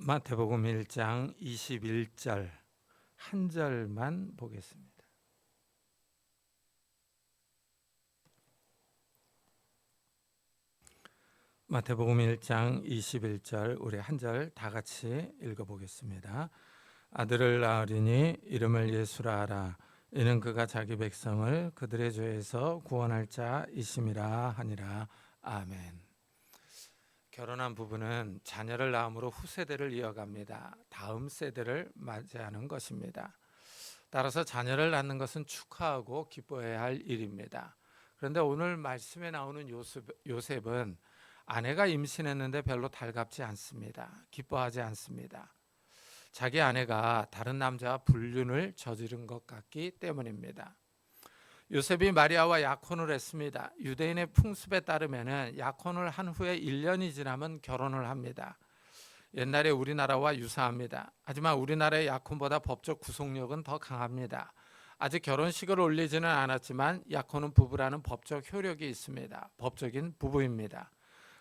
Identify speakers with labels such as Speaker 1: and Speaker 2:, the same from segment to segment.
Speaker 1: 마태복음 1장 21절 한 절만 보겠습니다. 마태복음 1장 21절 우리 한 절 다 같이 읽어보겠습니다. 아들을 낳으리니 이름을 예수라 하라. 이는 그가 자기 백성을 그들의 죄에서 구원할 자이심이라 하니라. 아멘. 결혼한 부부는 자녀를 낳음으로 후세대를 이어갑니다. 다음 세대를 맞이하는 것입니다. 따라서 자녀를 낳는 것은 축하하고 기뻐해야 할 일입니다. 그런데 오늘 말씀에 나오는 요셉은 아내가 임신했는데 별로 달갑지 않습니다. 기뻐하지 않습니다. 자기 아내가 다른 남자와 불륜을 저지른 것 같기 때문입니다. 요셉이 마리아와 약혼을 했습니다. 유대인의 풍습에 따르면 약혼을 한 후에 1년이 지나면 결혼을 합니다. 옛날에 우리나라와 유사합니다. 하지만 우리나라의 약혼보다 법적 구속력은 더 강합니다. 아직 결혼식을 올리지는 않았지만 약혼은 부부라는 법적 효력이 있습니다. 법적인 부부입니다.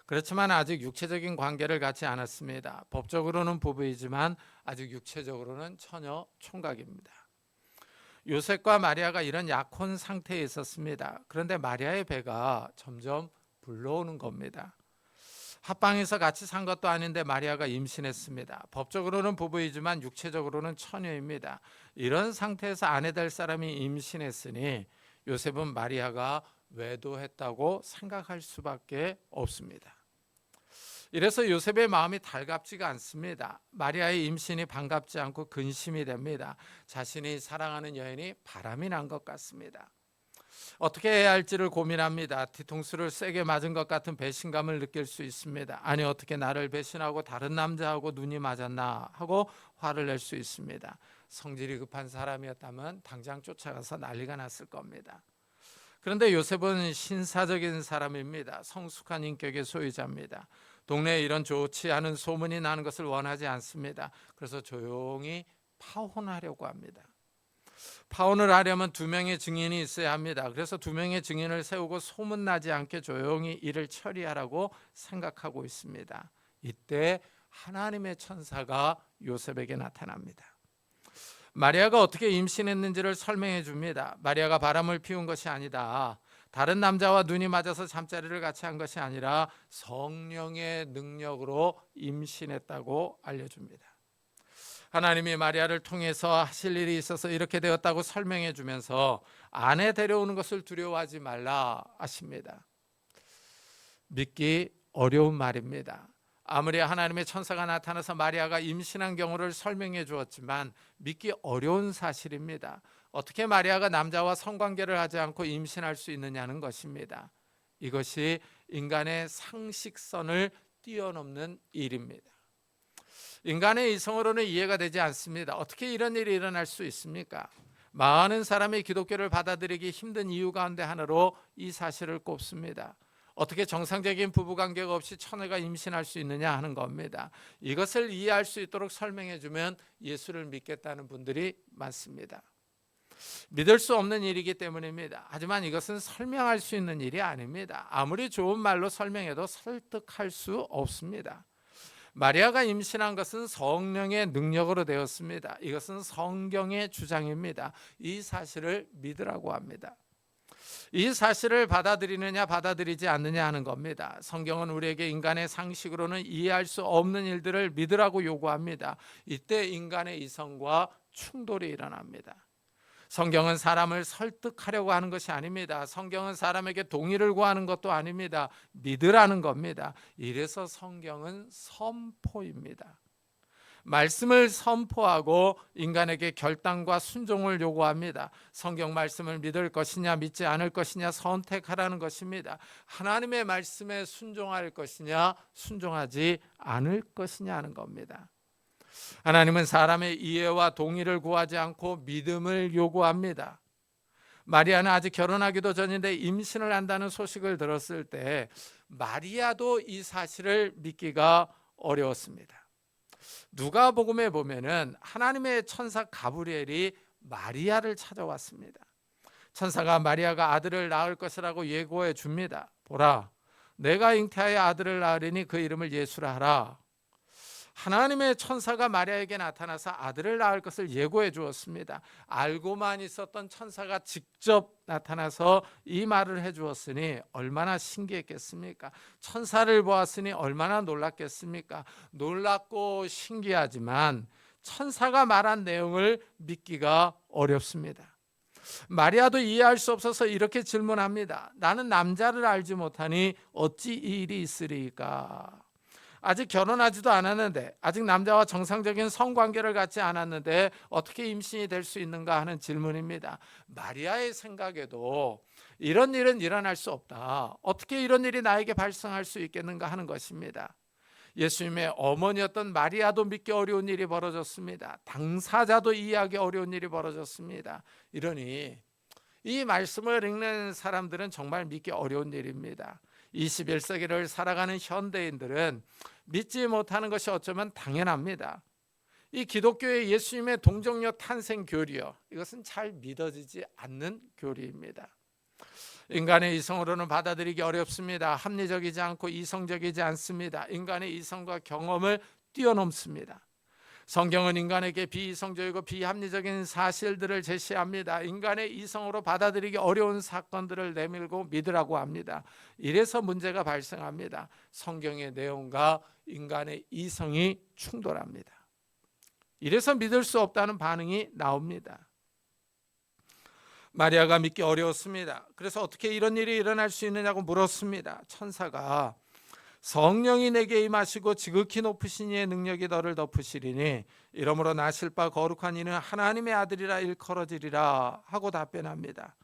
Speaker 1: 그렇지만 아직 육체적인 관계를 갖지 않았습니다. 법적으로는 부부이지만 아직 육체적으로는 처녀 총각입니다. 요셉과 마리아가 이런 약혼 상태에 있었습니다. 그런데 마리아의 배가 점점 불러오는 겁니다. 합방에서 같이 산 것도 아닌데 마리아가 임신했습니다. 법적으로는 부부이지만 육체적으로는 처녀입니다. 이런 상태에서 아내 될 사람이 임신했으니 요셉은 마리아가 외도했다고 생각할 수밖에 없습니다. 이래서 요셉의 마음이 달갑지가 않습니다. 마리아의 임신이 반갑지 않고 근심이 됩니다. 자신이 사랑하는 여인이 바람이 난 것 같습니다. 어떻게 해야 할지를 고민합니다. 뒤통수를 세게 맞은 것 같은 배신감을 느낄 수 있습니다. 아니 어떻게 나를 배신하고 다른 남자하고 눈이 맞았나 하고 화를 낼 수 있습니다. 성질이 급한 사람이었다면 당장 쫓아가서 난리가 났을 겁니다. 그런데 요셉은 신사적인 사람입니다. 성숙한 인격의 소유자입니다. 동네에 이런 좋지 않은 소문이 나는 것을 원하지 않습니다. 그래서 조용히 파혼하려고 합니다. 파혼을 하려면 2명의 증인이 있어야 합니다. 그래서 2명의 증인을 세우고 소문나지 않게 조용히 일을 처리하라고 생각하고 있습니다. 이때 하나님의 천사가 요셉에게 나타납니다. 마리아가 어떻게 임신했는지를 설명해 줍니다. 마리아가 바람을 피운 것이 아니다. 다른 남자와 눈이 맞아서 잠자리를 같이 한 것이 아니라 성령의 능력으로 임신했다고 알려줍니다. 하나님이 마리아를 통해서 하실 일이 있어서 이렇게 되었다고 설명해 주면서 아내 데려오는 것을 두려워하지 말라 하십니다. 믿기 어려운 말입니다. 아무리 하나님의 천사가 나타나서 마리아가 임신한 경우를 설명해 주었지만 믿기 어려운 사실입니다. 어떻게 마리아가 남자와 성관계를 하지 않고 임신할 수 있느냐는 것입니다. 이것이 인간의 상식선을 뛰어넘는 일입니다. 인간의 이성으로는 이해가 되지 않습니다. 어떻게 이런 일이 일어날 수 있습니까? 많은 사람이 기독교를 받아들이기 힘든 이유 가운데 하나로 이 사실을 꼽습니다. 어떻게 정상적인 부부관계가 없이 처녀가 임신할 수 있느냐 하는 겁니다. 이것을 이해할 수 있도록 설명해 주면 예수를 믿겠다는 분들이 많습니다. 믿을 수 없는 일이기 때문입니다. 하지만 이것은 설명할 수 있는 일이 아닙니다. 아무리 좋은 말로 설명해도 설득할 수 없습니다. 마리아가 임신한 것은 성령의 능력으로 되었습니다. 이것은 성경의 주장입니다. 이 사실을 믿으라고 합니다. 이 사실을 받아들이느냐 받아들이지 않느냐 하는 겁니다. 성경은 우리에게 인간의 상식으로는 이해할 수 없는 일들을 믿으라고 요구합니다. 이때 인간의 이성과 충돌이 일어납니다. 성경은 사람을 설득하려고 하는 것이 아닙니다. 성경은 사람에게 동의를 구하는 것도 아닙니다. 믿으라는 겁니다. 이래서 성경은 선포입니다. 말씀을 선포하고 인간에게 결단과 순종을 요구합니다. 성경 말씀을 믿을 것이냐 믿지 않을 것이냐 선택하라는 것입니다. 하나님의 말씀에 순종할 것이냐 순종하지 않을 것이냐 하는 겁니다. 하나님은 사람의 이해와 동의를 구하지 않고 믿음을 요구합니다. 마리아는 아직 결혼하기도 전인데 임신을 한다는 소식을 들었을 때 마리아도 이 사실을 믿기가 어려웠습니다. 누가복음에 보면은 하나님의 천사 가브리엘이 마리아를 찾아왔습니다. 천사가 마리아가 아들을 낳을 것이라고 예고해 줍니다. 보라, 내가 잉태하여 아들을 낳으리니 그 이름을 예수라 하라. 하나님의 천사가 마리아에게 나타나서 아들을 낳을 것을 예고해 주었습니다. 알고만 있었던 천사가 직접 나타나서 이 말을 해 주었으니 얼마나 신기했겠습니까? 천사를 보았으니 얼마나 놀랐겠습니까? 놀랍고 신기하지만 천사가 말한 내용을 믿기가 어렵습니다. 마리아도 이해할 수 없어서 이렇게 질문합니다. 나는 남자를 알지 못하니 어찌 이 일이 있으리까? 아직 결혼하지도 않았는데, 아직 남자와 정상적인 성관계를 갖지 않았는데 어떻게 임신이 될 수 있는가 하는 질문입니다. 마리아의 생각에도 이런 일은 일어날 수 없다. 어떻게 이런 일이 나에게 발생할 수 있겠는가 하는 것입니다. 예수님의 어머니였던 마리아도 믿기 어려운 일이 벌어졌습니다. 당사자도 이해하기 어려운 일이 벌어졌습니다. 이러니 이 말씀을 읽는 사람들은 정말 믿기 어려운 일입니다. 21세기를 살아가는 현대인들은 믿지 못하는 것이 어쩌면 당연합니다. 이 기독교의 예수님의 동정녀 탄생 교리요, 이것은 잘 믿어지지 않는 교리입니다. 인간의 이성으로는 받아들이기 어렵습니다. 합리적이지 않고 이성적이지 않습니다. 인간의 이성과 경험을 뛰어넘습니다. 성경은 인간에게 비이성적이고 비합리적인 사실들을 제시합니다. 인간의 이성으로 받아들이기 어려운 사건들을 내밀고 믿으라고 합니다. 이래서 문제가 발생합니다. 성경의 내용과 인간의 이성이 충돌합니다. 이래서 믿을 수 없다는 반응이 나옵니다. 마리아가 믿기 어려웠습니다. 그래서 어떻게 이런 일이 일어날 수 있느냐고 물었습니다. 천사가 성령이 내게 임하시고 지극히 높으신 이의 능력이 너를 덮으시리니 이러므로 나실 바 거룩한 이는 하나님의 아들이라 일컬어지리라 하고 답변합니다.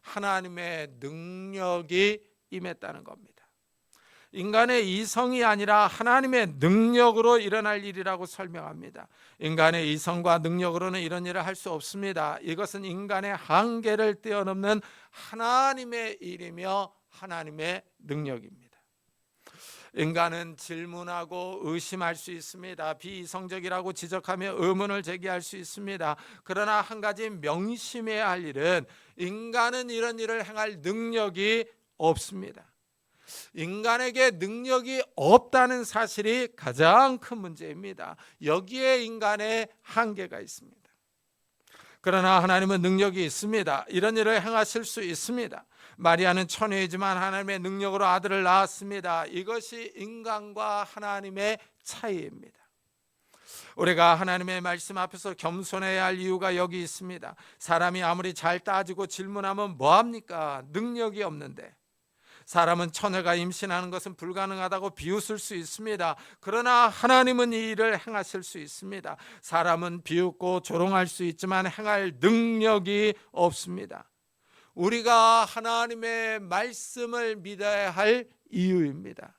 Speaker 1: 하나님의 능력이 임했다는 겁니다. 인간의 이성이 아니라 하나님의 능력으로 일어날 일이라고 설명합니다. 인간의 이성과 능력으로는 이런 일을 할 수 없습니다. 이것은 인간의 한계를 뛰어넘는 하나님의 일이며 하나님의 능력입니다. 인간은 질문하고 의심할 수 있습니다. 비이성적이라고 지적하며 의문을 제기할 수 있습니다. 그러나 한 가지 명심해야 할 일은 인간은 이런 일을 행할 능력이 없습니다. 인간에게 능력이 없다는 사실이 가장 큰 문제입니다. 여기에 인간의 한계가 있습니다. 그러나 하나님은 능력이 있습니다. 이런 일을 행하실 수 있습니다. 마리아는 처녀이지만 하나님의 능력으로 아들을 낳았습니다. 이것이 인간과 하나님의 차이입니다. 우리가 하나님의 말씀 앞에서 겸손해야 할 이유가 여기 있습니다. 사람이 아무리 잘 따지고 질문하면 뭐합니까? 능력이 없는데. 사람은 처녀가 임신하는 것은 불가능하다고 비웃을 수 있습니다. 그러나 하나님은 이 일을 행하실 수 있습니다. 사람은 비웃고 조롱할 수 있지만 행할 능력이 없습니다. 우리가 하나님의 말씀을 믿어야 할 이유입니다.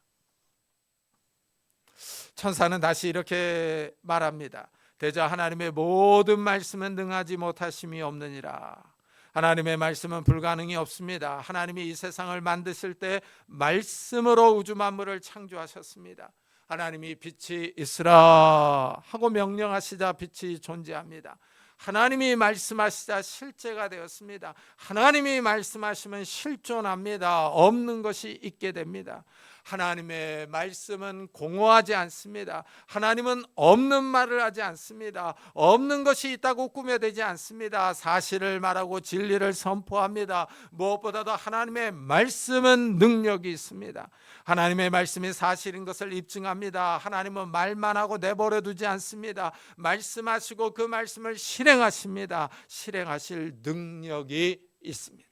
Speaker 1: 천사는 다시 이렇게 말합니다. 대저 하나님의 모든 말씀은 능하지 못하심이 없느니라. 하나님의 말씀은 불가능이 없습니다. 하나님이 이 세상을 만드실 때 말씀으로 우주 만물을 창조하셨습니다. 하나님이 빛이 있으라 하고 명령하시자 빛이 존재합니다. 하나님이 말씀하시자 실제가 되었습니다. 하나님이 말씀하시면 실존합니다. 없는 것이 있게 됩니다. 하나님의 말씀은 공허하지 않습니다. 하나님은 없는 말을 하지 않습니다. 없는 것이 있다고 꾸며대지 않습니다. 사실을 말하고 진리를 선포합니다. 무엇보다도 하나님의 말씀은 능력이 있습니다. 하나님의 말씀이 사실인 것을 입증합니다. 하나님은 말만 하고 내버려 두지 않습니다. 말씀하시고 그 말씀을 실행하십니다. 실행하실 능력이 있습니다.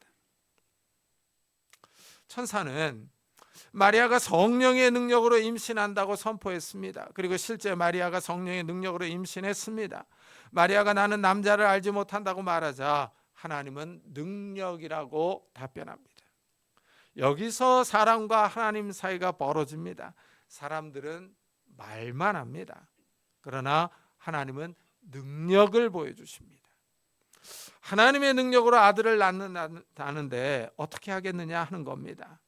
Speaker 1: 천사는 마리아가 성령의 능력으로 임신한다고 선포했습니다. 그리고 실제 마리아가 성령의 능력으로 임신했습니다. 마리아가 나는 남자를 알지 못한다고 말하자 하나님은 능력이라고 답변합니다. 여기서 사람과 하나님 사이가 벌어집니다. 사람들은 말만 합니다. 그러나 하나님은 능력을 보여주십니다. 하나님의 능력으로 아들을 낳는다는데 어떻게 하겠느냐 하는 겁니다.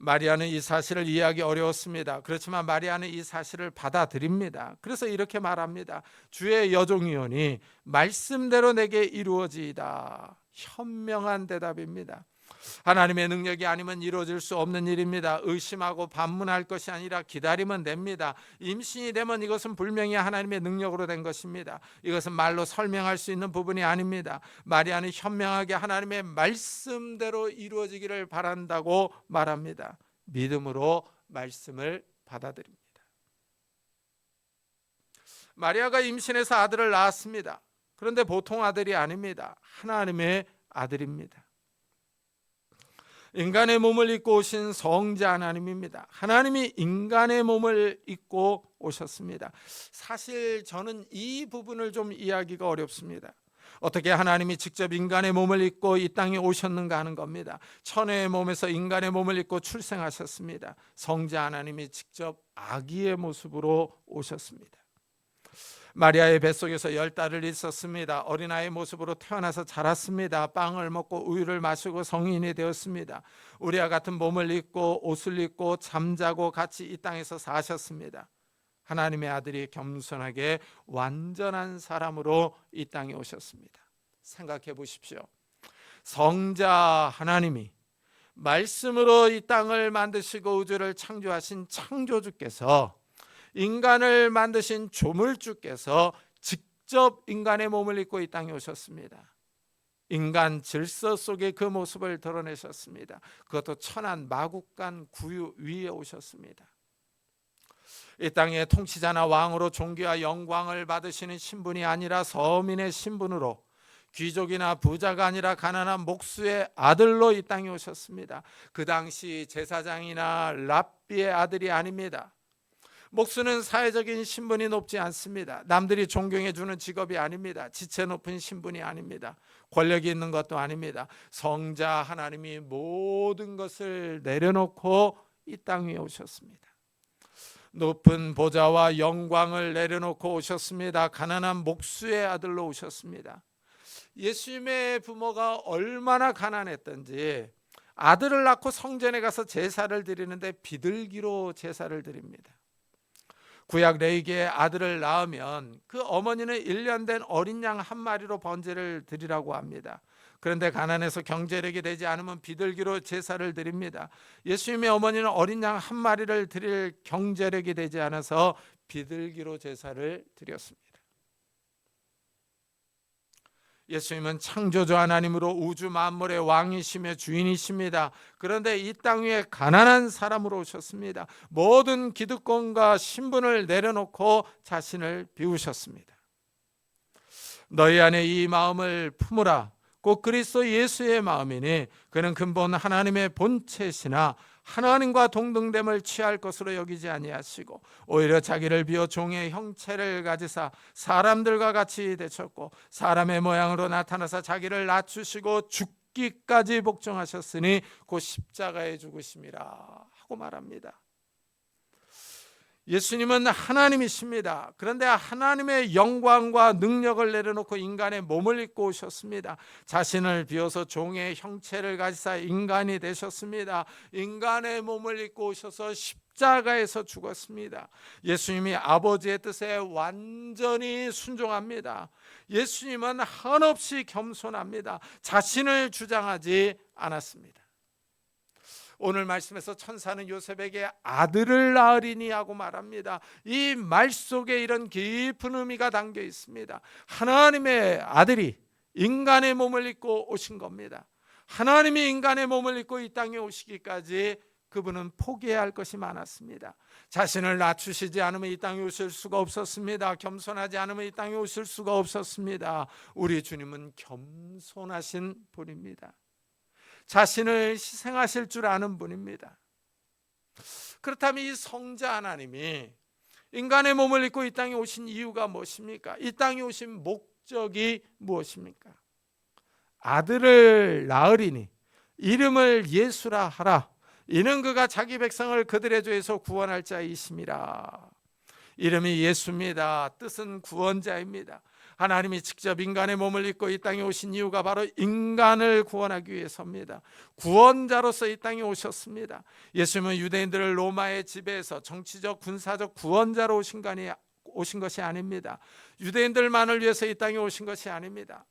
Speaker 1: 마리아는 이 사실을 이해하기 어려웠습니다. 그렇지만 마리아는 이 사실을 받아들입니다. 그래서 이렇게 말합니다. 주의 여종이오니 말씀대로 내게 이루어지이다. 현명한 대답입니다. 하나님의 능력이 아니면 이루어질 수 없는 일입니다. 의심하고 반문할 것이 아니라 기다리면 됩니다. 임신이 되면 이것은 분명히 하나님의 능력으로 된 것입니다. 이것은 말로 설명할 수 있는 부분이 아닙니다. 마리아는 현명하게 하나님의 말씀대로 이루어지기를 바란다고 말합니다. 믿음으로 말씀을 받아들입니다. 마리아가 임신해서 아들을 낳았습니다. 그런데 보통 아들이 아닙니다. 하나님의 아들입니다. 인간의 몸을 입고 오신 성자 하나님입니다. 하나님이 인간의 몸을 입고 오셨습니다. 사실 저는 이 부분을 좀 이해하기가 어렵습니다. 어떻게 하나님이 직접 인간의 몸을 입고 이 땅에 오셨는가 하는 겁니다. 처녀의 몸에서 인간의 몸을 입고 출생하셨습니다. 성자 하나님이 직접 아기의 모습으로 오셨습니다. 마리아의 뱃속에서 10달을 있었습니다. 어린아이 모습으로 태어나서 자랐습니다. 빵을 먹고 우유를 마시고 성인이 되었습니다. 우리와 같은 몸을 입고 옷을 입고 잠자고 같이 이 땅에서 사셨습니다. 하나님의 아들이 겸손하게 완전한 사람으로 이 땅에 오셨습니다. 생각해 보십시오. 성자 하나님이 말씀으로 이 땅을 만드시고 우주를 창조하신 창조주께서, 인간을 만드신 조물주께서 직접 인간의 몸을 입고 이 땅에 오셨습니다. 인간 질서 속에 그 모습을 드러내셨습니다. 그것도 천한 마국간 구유 위에 오셨습니다. 이 땅의 통치자나 왕으로 존귀와 영광을 받으시는 신분이 아니라 서민의 신분으로, 귀족이나 부자가 아니라 가난한 목수의 아들로 이 땅에 오셨습니다. 그 당시 제사장이나 랍비의 아들이 아닙니다. 목수는 사회적인 신분이 높지 않습니다. 남들이 존경해 주는 직업이 아닙니다. 지체 높은 신분이 아닙니다. 권력이 있는 것도 아닙니다. 성자 하나님이 모든 것을 내려놓고 이 땅 위에 오셨습니다. 높은 보좌와 영광을 내려놓고 오셨습니다. 가난한 목수의 아들로 오셨습니다. 예수님의 부모가 얼마나 가난했던지 아들을 낳고 성전에 가서 제사를 드리는데 비둘기로 제사를 드립니다. 구약 레위기에 아들을 낳으면 그 어머니는 1년 된 어린 양 한 마리로 번제를 드리라고 합니다. 그런데 가난해서 경제력이 되지 않으면 비둘기로 제사를 드립니다. 예수님의 어머니는 어린 양 한 마리를 드릴 경제력이 되지 않아서 비둘기로 제사를 드렸습니다. 예수님은 창조주 하나님으로 우주 만물의 왕이시며 주인이십니다. 그런데 이 땅 위에 가난한 사람으로 오셨습니다. 모든 기득권과 신분을 내려놓고 자신을 비우셨습니다. 너희 안에 이 마음을 품으라. 곧 그리스도 예수의 마음이니 그는 근본 하나님의 본체시나 하나님과 동등됨을 취할 것으로 여기지 아니하시고 오히려 자기를 비워 종의 형체를 가지사 사람들과 같이 되셨고 사람의 모양으로 나타나사 자기를 낮추시고 죽기까지 복종하셨으니 곧 십자가에 죽으심이라 하고 말합니다. 예수님은 하나님이십니다. 그런데 하나님의 영광과 능력을 내려놓고 인간의 몸을 입고 오셨습니다. 자신을 비워서 종의 형체를 가지사 인간이 되셨습니다. 인간의 몸을 입고 오셔서 십자가에서 죽었습니다. 예수님이 아버지의 뜻에 완전히 순종합니다. 예수님은 한없이 겸손합니다. 자신을 주장하지 않았습니다. 오늘 말씀에서 천사는 요셉에게 아들을 낳으리니 하고 말합니다. 이 말 속에 이런 깊은 의미가 담겨 있습니다. 하나님의 아들이 인간의 몸을 입고 오신 겁니다. 하나님이 인간의 몸을 입고 이 땅에 오시기까지 그분은 포기해야 할 것이 많았습니다. 자신을 낮추시지 않으면 이 땅에 오실 수가 없었습니다. 겸손하지 않으면 이 땅에 오실 수가 없었습니다. 우리 주님은 겸손하신 분입니다. 자신을 희생하실 줄 아는 분입니다. 그렇다면 이 성자 하나님이 인간의 몸을 입고 이 땅에 오신 이유가 무엇입니까? 이 땅에 오신 목적이 무엇입니까? 아들을 낳으리니 이름을 예수라 하라. 이는 그가 자기 백성을 그들의 죄에서 구원할 자이심이라. 이름이 예수입니다. 뜻은 구원자입니다. 하나님이 직접 인간의 몸을 입고 이 땅에 오신 이유가 바로 인간을 구원하기 위해서입니다. 구원자로서 이 땅에 오셨습니다. 예수님은 유대인들을 로마의 지배에서 정치적 군사적 구원자로 오신 것이 아닙니다. 유대인들만을 위해서 이 땅에 오신 것이 아닙니다.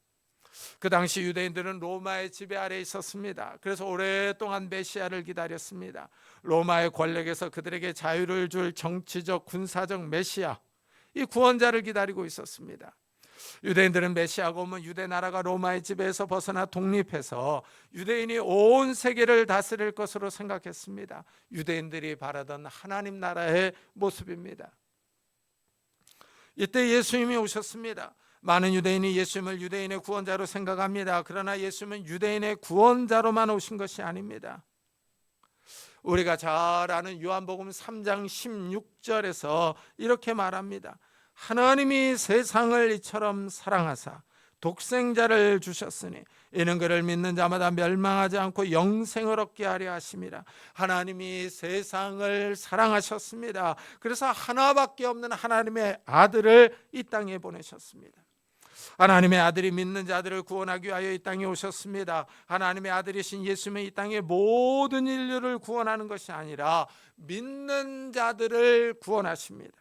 Speaker 1: 그 당시 유대인들은 로마의 지배 아래에 있었습니다. 그래서 오랫동안 메시아를 기다렸습니다. 로마의 권력에서 그들에게 자유를 줄 정치적 군사적 메시아, 이 구원자를 기다리고 있었습니다. 유대인들은 메시아가 오면 유대 나라가 로마의 지배에서 벗어나 독립해서 유대인이 온 세계를 다스릴 것으로 생각했습니다. 유대인들이 바라던 하나님 나라의 모습입니다. 이때 예수님이 오셨습니다. 많은 유대인이 예수님을 유대인의 구원자로 생각합니다. 그러나 예수님은 유대인의 구원자로만 오신 것이 아닙니다. 우리가 잘 아는 요한복음 3장 16절에서 이렇게 말합니다. 하나님이 세상을 이처럼 사랑하사 독생자를 주셨으니 이는 그를 믿는 자마다 멸망하지 않고 영생을 얻게 하려 하심이라. 하나님이 세상을 사랑하셨습니다. 그래서 하나밖에 없는 하나님의 아들을 이 땅에 보내셨습니다. 하나님의 아들이 믿는 자들을 구원하기 위하여 이 땅에 오셨습니다. 하나님의 아들이신 예수님은 이 땅의 모든 인류를 구원하는 것이 아니라 믿는 자들을 구원하십니다.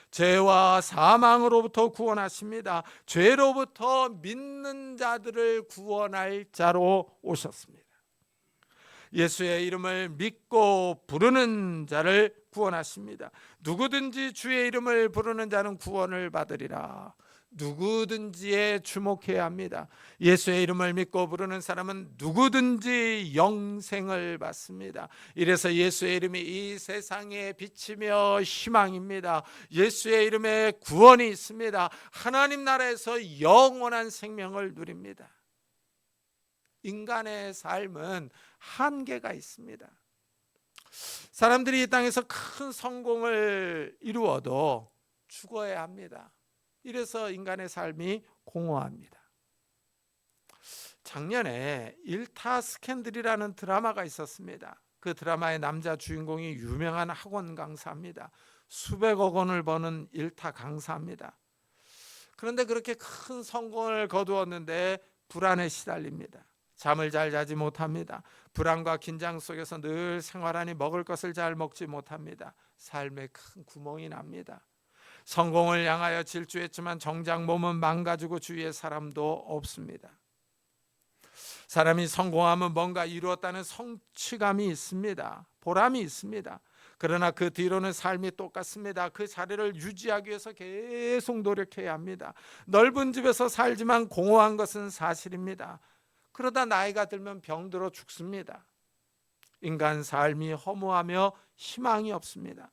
Speaker 1: 죄와 사망으로부터 구원하십니다. 죄로부터 믿는 자들을 구원할 자로 오셨습니다. 예수의 이름을 믿고 부르는 자를 구원하십니다. 누구든지 주의 이름을 부르는 자는 구원을 받으리라. 누구든지에 주목해야 합니다. 예수의 이름을 믿고 부르는 사람은 누구든지 영생을 받습니다. 이래서 예수의 이름이 이 세상에 비치며 희망입니다. 예수의 이름에 구원이 있습니다. 하나님 나라에서 영원한 생명을 누립니다. 인간의 삶은 한계가 있습니다. 사람들이 이 땅에서 큰 성공을 이루어도 죽어야 합니다. 이래서 인간의 삶이 공허합니다. 작년에 일타 스캔들이라는 드라마가 있었습니다. 그 드라마의 남자 주인공이 유명한 학원 강사입니다. 수백억 원을 버는 일타 강사입니다. 그런데 그렇게 큰 성공을 거두었는데 불안에 시달립니다. 잠을 잘 자지 못합니다. 불안과 긴장 속에서 늘 생활하니 먹을 것을 잘 먹지 못합니다. 삶에 큰 구멍이 납니다. 성공을 향하여 질주했지만 정작 몸은 망가지고 주위에 사람도 없습니다. 사람이 성공하면 뭔가 이루었다는 성취감이 있습니다. 보람이 있습니다. 그러나 그 뒤로는 삶이 똑같습니다. 그 자리를 유지하기 위해서 계속 노력해야 합니다. 넓은 집에서 살지만 공허한 것은 사실입니다. 그러다 나이가 들면 병들어 죽습니다. 인간 삶이 허무하며 희망이 없습니다.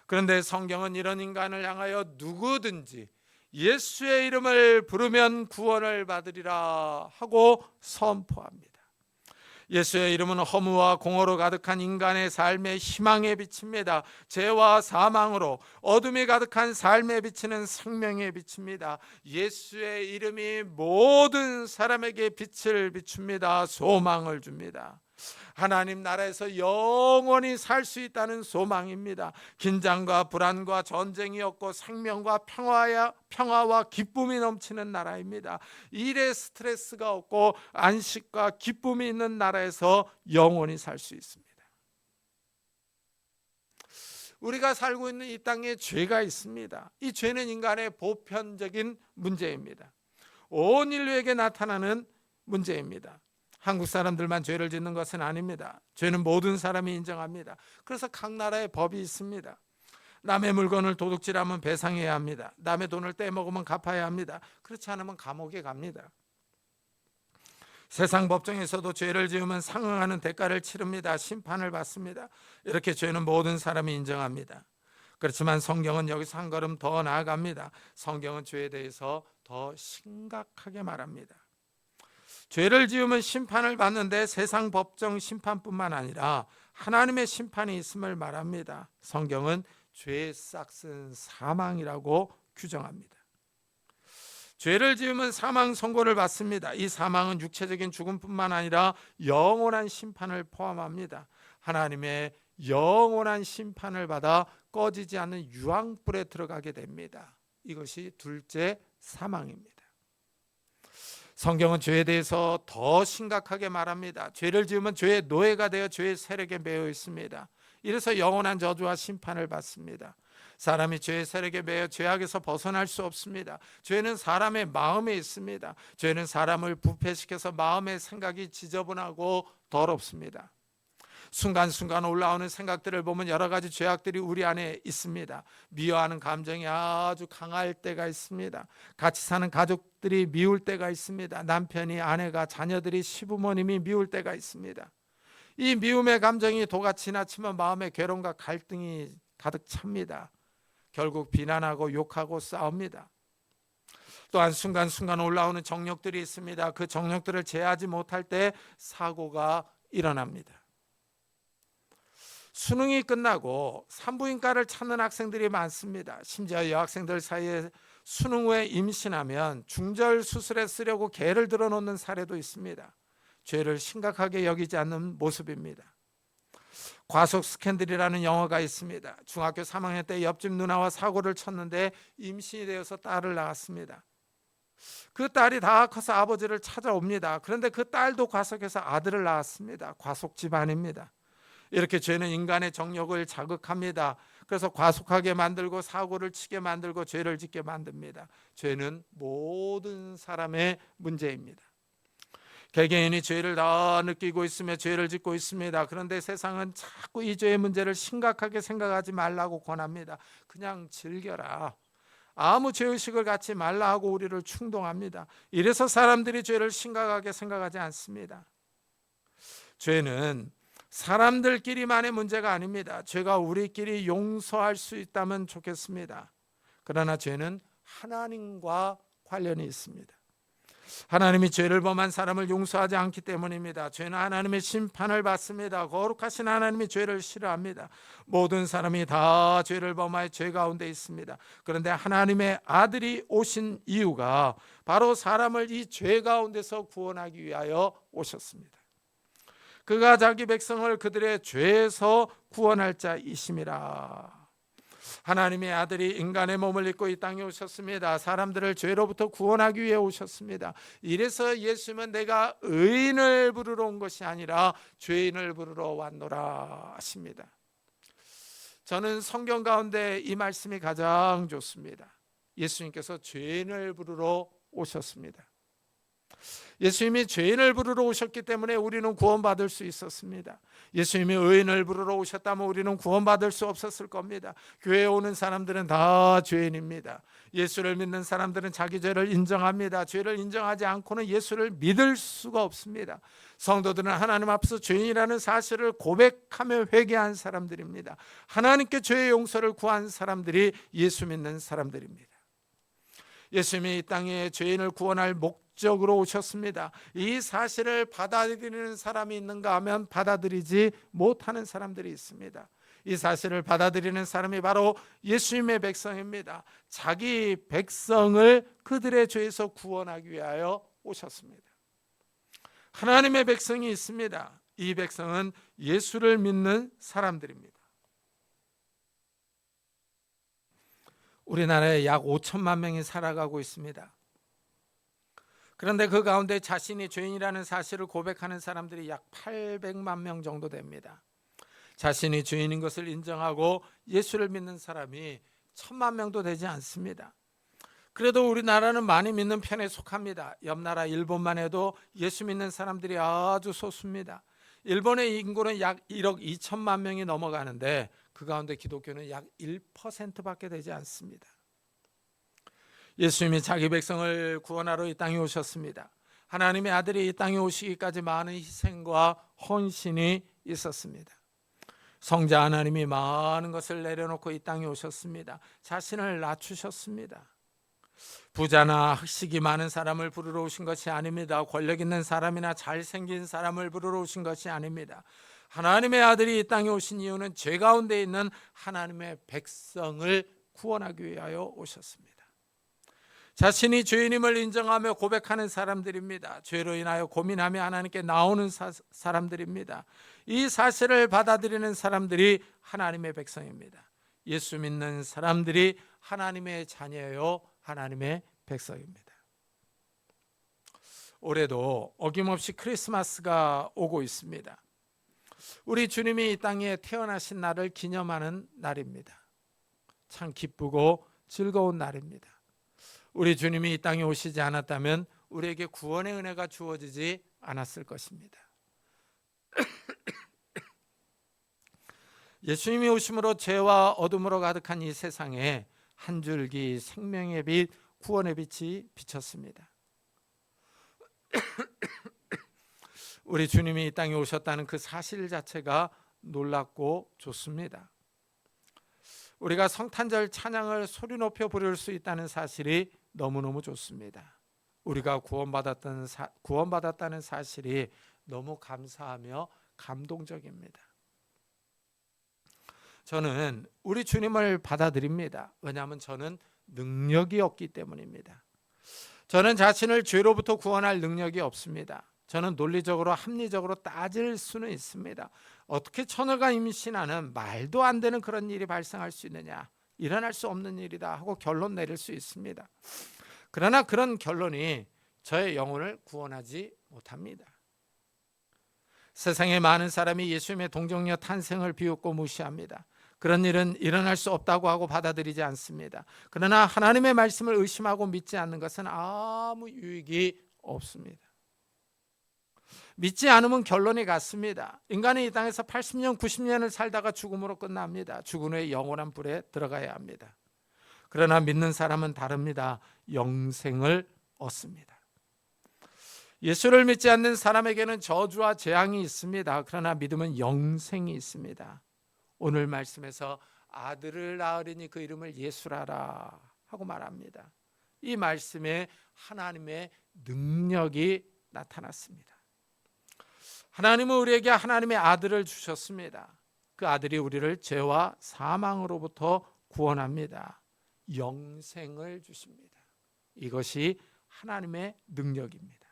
Speaker 1: 그런데 성경은 이런 인간을 향하여 누구든지 예수의 이름을 부르면 구원을 받으리라 하고 선포합니다. 예수의 이름은 허무와 공허로 가득한 인간의 삶의 희망의 빛입니다. 죄와 사망으로 어둠이 가득한 삶에 비치는 생명의 빛입니다. 예수의 이름이 모든 사람에게 빛을 비춥니다. 소망을 줍니다. 하나님 나라에서 영원히 살 수 있다는 소망입니다. 긴장과 불안과 전쟁이 없고 생명과 평화와 기쁨이 넘치는 나라입니다. 일에 스트레스가 없고 안식과 기쁨이 있는 나라에서 영원히 살 수 있습니다. 우리가 살고 있는 이 땅에 죄가 있습니다. 이 죄는 인간의 보편적인 문제입니다. 온 인류에게 나타나는 문제입니다. 한국 사람들만 죄를 짓는 것은 아닙니다. 죄는 모든 사람이 인정합니다. 그래서 각 나라의 법이 있습니다. 남의 물건을 도둑질하면 배상해야 합니다. 남의 돈을 떼먹으면 갚아야 합니다. 그렇지 않으면 감옥에 갑니다. 세상 법정에서도 죄를 지으면 상응하는 대가를 치릅니다. 심판을 받습니다. 이렇게 죄는 모든 사람이 인정합니다. 그렇지만 성경은 여기서 한 걸음 더 나아갑니다. 성경은 죄에 대해서 더 심각하게 말합니다. 죄를 지으면 심판을 받는데 세상 법정 심판뿐만 아니라 하나님의 심판이 있음을 말합니다. 성경은 죄의 싹은 사망이라고 규정합니다. 죄를 지으면 사망 선고를 받습니다. 이 사망은 육체적인 죽음뿐만 아니라 영원한 심판을 포함합니다. 하나님의 영원한 심판을 받아 꺼지지 않는 유황불에 들어가게 됩니다. 이것이 둘째 사망입니다. 성경은 죄에 대해서 더 심각하게 말합니다. 죄를 지으면 죄의 노예가 되어 죄의 세력에 매여 있습니다. 이래서 영원한 저주와 심판을 받습니다. 사람이 죄의 세력에 매여 죄악에서 벗어날 수 없습니다. 죄는 사람의 마음에 있습니다. 죄는 사람을 부패시켜서 마음의 생각이 지저분하고 더럽습니다. 순간순간 올라오는 생각들을 보면 여러 가지 죄악들이 우리 안에 있습니다. 미워하는 감정이 아주 강할 때가 있습니다. 같이 사는 가족들이 미울 때가 있습니다. 남편이, 아내가, 자녀들이, 시부모님이 미울 때가 있습니다. 이 미움의 감정이 도가 지나치면 마음의 괴로움과 갈등이 가득 찹니다. 결국 비난하고 욕하고 싸웁니다. 또한 순간순간 올라오는 정욕들이 있습니다. 그 정욕들을 제어하지 못할 때 사고가 일어납니다. 수능이 끝나고 산부인과를 찾는 학생들이 많습니다. 심지어 여학생들 사이에 수능 후에 임신하면 중절 수술에 쓰려고 개를 들어놓는 사례도 있습니다. 죄를 심각하게 여기지 않는 모습입니다. 과속 스캔들이라는 영화가 있습니다. 중학교 3학년 때 옆집 누나와 사고를 쳤는데 임신이 되어서 딸을 낳았습니다. 그 딸이 다 커서 아버지를 찾아옵니다. 그런데 그 딸도 과속해서 아들을 낳았습니다. 과속 집안입니다. 이렇게 죄는 인간의 정욕을 자극합니다. 그래서 과속하게 만들고 사고를 치게 만들고 죄를 짓게 만듭니다. 죄는 모든 사람의 문제입니다. 개개인이 죄를 다 느끼고 있으며 죄를 짓고 있습니다. 그런데 세상은 자꾸 이 죄의 문제를 심각하게 생각하지 말라고 권합니다. 그냥 즐겨라. 아무 죄의식을 갖지 말라 하고 우리를 충동합니다. 이래서 사람들이 죄를 심각하게 생각하지 않습니다. 죄는 사람들끼리만의 문제가 아닙니다. 죄가 우리끼리 용서할 수 있다면 좋겠습니다. 그러나 죄는 하나님과 관련이 있습니다. 하나님이 죄를 범한 사람을 용서하지 않기 때문입니다. 죄는 하나님의 심판을 받습니다. 거룩하신 하나님이 죄를 싫어합니다. 모든 사람이 다 죄를 범하여 죄 가운데 있습니다. 그런데 하나님의 아들이 오신 이유가 바로 사람을 이 죄 가운데서 구원하기 위하여 오셨습니다. 그가 자기 백성을 그들의 죄에서 구원할 자이심이라. 하나님의 아들이 인간의 몸을 입고 이 땅에 오셨습니다. 사람들을 죄로부터 구원하기 위해 오셨습니다. 이래서 예수님은 내가 의인을 부르러 온 것이 아니라 죄인을 부르러 왔노라 하십니다. 저는 성경 가운데 이 말씀이 가장 좋습니다. 예수님께서 죄인을 부르러 오셨습니다. 예수님이 죄인을 부르러 오셨기 때문에 우리는 구원받을 수 있었습니다. 예수님이 의인을 부르러 오셨다면 우리는 구원받을 수 없었을 겁니다. 교회에 오는 사람들은 다 죄인입니다. 예수를 믿는 사람들은 자기 죄를 인정합니다. 죄를 인정하지 않고는 예수를 믿을 수가 없습니다. 성도들은 하나님 앞에서 죄인이라는 사실을 고백하며 회개한 사람들입니다. 하나님께 죄의 용서를 구한 사람들이 예수 믿는 사람들입니다. 예수님이 이 땅에 죄인을 구원할 목적으로 오셨습니다. 이 사실을 받아들이는 사람이 있는가 하면 받아들이지 못하는 사람들이 있습니다. 이 사실을 받아들이는 사람이 바로 예수님의 백성입니다. 자기 백성을 그들의 죄에서 구원하기 위하여 오셨습니다. 하나님의 백성이 있습니다. 이 백성은 예수를 믿는 사람들입니다. 우리나라에 약 5천만 명이 살아가고 있습니다. 그런데 그 가운데 자신이 죄인이라는 사실을 고백하는 사람들이 약 800만 명 정도 됩니다. 자신이 죄인인 것을 인정하고 예수를 믿는 사람이 1,000만 명도 되지 않습니다. 그래도 우리나라는 많이 믿는 편에 속합니다. 옆 나라 일본만 해도 예수 믿는 사람들이 아주 소수입니다. 일본의 인구는 약 1억 2천만 명이 넘어가는데 그 가운데 기독교는 약 1%밖에 되지 않습니다. 예수님이 자기 백성을 구원하러 이 땅에 오셨습니다. 하나님의 아들이 이 땅에 오시기까지 많은 희생과 헌신이 있었습니다. 성자 하나님이 많은 것을 내려놓고 이 땅에 오셨습니다. 자신을 낮추셨습니다. 부자나 학식이 많은 사람을 부르러 오신 것이 아닙니다. 권력 있는 사람이나 잘생긴 사람을 부르러 오신 것이 아닙니다. 하나님의 아들이 이 땅에 오신 이유는 죄 가운데 있는 하나님의 백성을 구원하기 위하여 오셨습니다. 자신이 죄인임을 인정하며 고백하는 사람들입니다. 죄로 인하여 고민하며 하나님께 나오는 사람들입니다. 이 사실을 받아들이는 사람들이 하나님의 백성입니다. 예수 믿는 사람들이 하나님의 자녀요, 하나님의 백성입니다. 올해도 어김없이 크리스마스가 오고 있습니다. 우리 주님이 이 땅에 태어나신 날을 기념하는 날입니다. 참 기쁘고 즐거운 날입니다. 우리 주님이 이 땅에 오시지 않았다면 우리에게 구원의 은혜가 주어지지 않았을 것입니다. 예수님이 오심으로 죄와 어둠으로 가득한 이 세상에 한 줄기 생명의 빛, 구원의 빛이 비쳤습니다. 우리 주님이 이 땅에 오셨다는 그 사실 자체가 놀랍고 좋습니다. 우리가 성탄절 찬양을 소리 높여 부를 수 있다는 사실이 너무너무 좋습니다. 우리가 구원받았다는 사실이 너무 감사하며 감동적입니다. 저는 우리 주님을 받아들입니다. 왜냐하면 저는 능력이 없기 때문입니다. 저는 자신을 죄로부터 구원할 능력이 없습니다. 저는 논리적으로 합리적으로 따질 수는 있습니다. 어떻게 처녀가 임신하는 말도 안 되는 그런 일이 발생할 수 있느냐, 일어날 수 없는 일이다 하고 결론 내릴 수 있습니다. 그러나 그런 결론이 저의 영혼을 구원하지 못합니다. 세상에 많은 사람이 예수님의 동정녀 탄생을 비웃고 무시합니다. 그런 일은 일어날 수 없다고 하고 받아들이지 않습니다. 그러나 하나님의 말씀을 의심하고 믿지 않는 것은 아무 유익이 없습니다. 믿지 않으면 결론이 같습니다. 인간이 이 땅에서 80년, 90년을 살다가 죽음으로 끝납니다. 죽은 후에 영원한 불에 들어가야 합니다. 그러나 믿는 사람은 다릅니다. 영생을 얻습니다. 예수를 믿지 않는 사람에게는 저주와 재앙이 있습니다. 그러나 믿음은 영생이 있습니다. 오늘 말씀에서 아들을 낳으리니 그 이름을 예수라라 하고 말합니다. 이 말씀에 하나님의 능력이 나타났습니다. 하나님은 우리에게 하나님의 아들을 주셨습니다. 그 아들이 우리를 죄와 사망으로부터 구원합니다. 영생을 주십니다. 이것이 하나님의 능력입니다.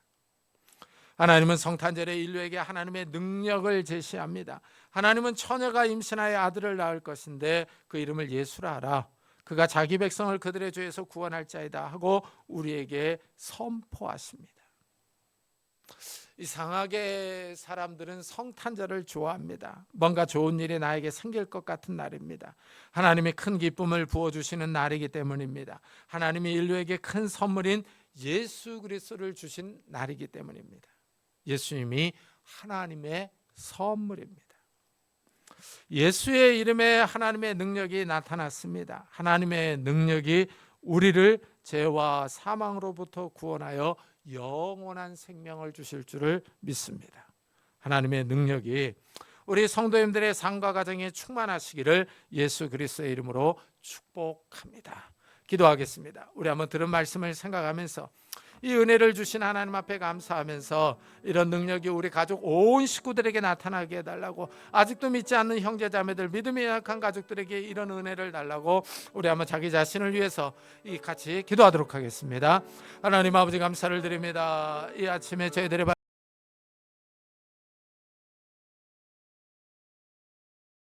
Speaker 1: 하나님은 성탄절에 인류에게 하나님의 능력을 제시합니다. 하나님은 처녀가 임신하여 아들을 낳을 것인데 그 이름을 예수라 하라. 그가 자기 백성을 그들의 죄에서 구원할 자이다 하고 우리에게 선포하십니다. 이상하게 사람들은 성탄절을 좋아합니다. 뭔가 좋은 일이 나에게 생길 것 같은 날입니다. 하나님이 큰 기쁨을 부어주시는 날이기 때문입니다. 하나님이 인류에게 큰 선물인 예수 그리스도를 주신 날이기 때문입니다. 예수님이 하나님의 선물입니다. 예수의 이름에 하나님의 능력이 나타났습니다. 하나님의 능력이 우리를 죄와 사망으로부터 구원하여 영원한 생명을 주실 줄을 믿습니다. 하나님의 능력이 우리 성도님들의 삶과 가정에 충만하시기를 예수 그리스도의 이름으로 축복합니다. 기도하겠습니다. 우리 한번 들은 말씀을 생각하면서 이 은혜를 주신 하나님 앞에 감사하면서 이런 능력이 우리 가족 온 식구들에게 나타나게 해달라고, 아직도 믿지 않는 형제자매들, 믿음이 약한 가족들에게 이런 은혜를 달라고 우리 한번 자기 자신을 위해서 같이 기도하도록 하겠습니다. 하나님 아버지 감사를 드립니다. 이 아침에 저희들의